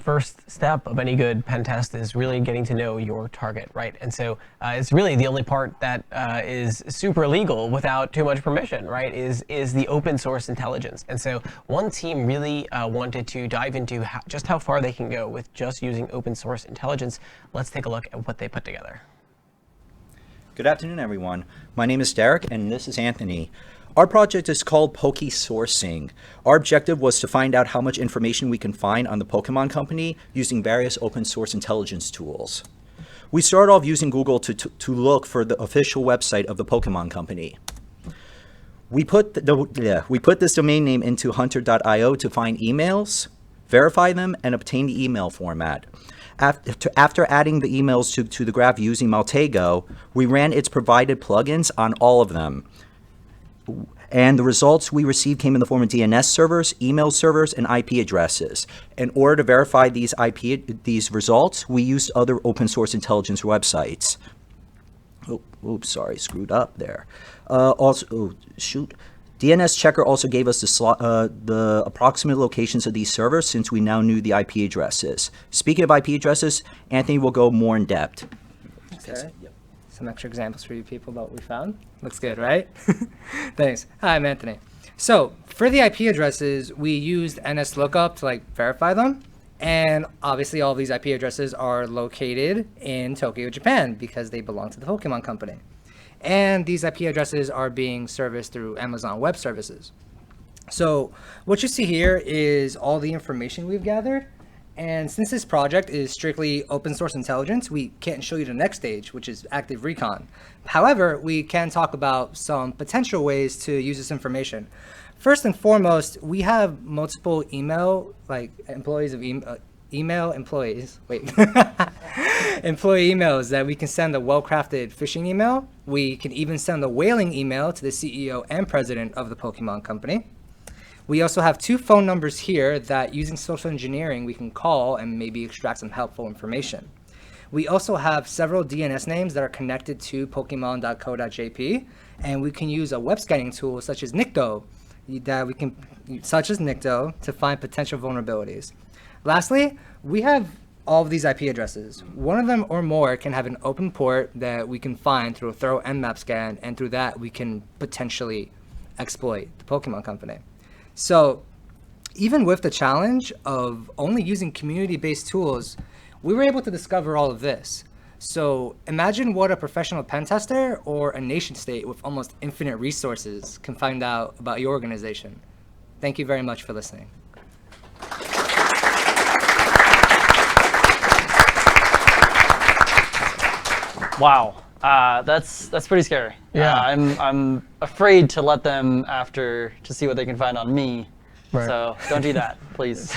first step of any good pen test is really getting to know your target, right? And so it's really the only part that is super legal without too much permission, right? Is the open source intelligence. And so one team really wanted to dive into just how far they can go with just using open source intelligence. Let's take a look at what they put together. Good afternoon, everyone. My name is Derek, and this is Anthony. Our project is called Poke Sourcing. Our objective was to find out how much information we can find on the Pokemon Company using various open source intelligence tools. We started off using Google to look for the official website of the Pokemon Company. We put this domain name into hunter.io to find emails, verify them, and obtain the email format. After adding the emails to the graph using Maltego, we ran its provided plugins on all of them. And the results we received came in the form of DNS servers, email servers, and IP addresses. In order to verify these results, we used other open source intelligence websites. Oops, sorry, screwed up there. DNS Checker also gave us the approximate locations of these servers since we now knew the IP addresses. Speaking of IP addresses, Anthony will go more in depth. Okay. Yep. Some extra examples for you people that we found. Looks good, right? Thanks. Hi, I'm Anthony. So for the IP addresses, we used NSLOOKUP to verify them. And obviously all of these IP addresses are located in Tokyo, Japan, because they belong to the Pokemon Company. And these IP addresses are being serviced through Amazon Web Services. So what you see here is all the information we've gathered. And since this project is strictly open source intelligence, we can't show you the next stage, which is active recon. However, we can talk about some potential ways to use this information. First and foremost, we have multiple employee emails that we can send a well-crafted phishing email. We can even send a whaling email to the CEO and president of the Pokemon Company. We also have 2 phone numbers here that using social engineering we can call and maybe extract some helpful information. We also have several DNS names that are connected to pokemon.co.jp, and we can use a web scanning tool such as Nikto to find potential vulnerabilities. Lastly, we have all of these IP addresses. One of them or more can have an open port that we can find through a thorough Nmap scan, and through that we can potentially exploit the Pokemon Company. So even with the challenge of only using community-based tools, we were able to discover all of this. So imagine what a professional pen tester or a nation state with almost infinite resources can find out about your organization. Thank you very much for listening. Wow, that's pretty scary. Yeah. I'm afraid to let them after to see what they can find on me. Right. So don't do that, please.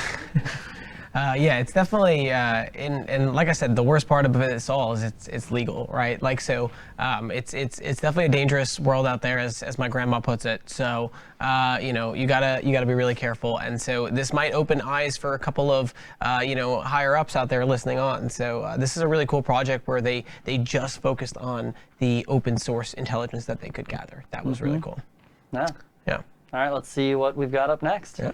Yeah, it's definitely, and like I said, the worst part of this all is it's legal, right? It's definitely a dangerous world out there, as my grandma puts it. So, you gotta be really careful. And so this might open eyes for a couple of, higher ups out there listening on. So this is a really cool project where they just focused on the open source intelligence that they could gather. That was really cool. Yeah. Yeah. All right, let's see what we've got up next. Yeah.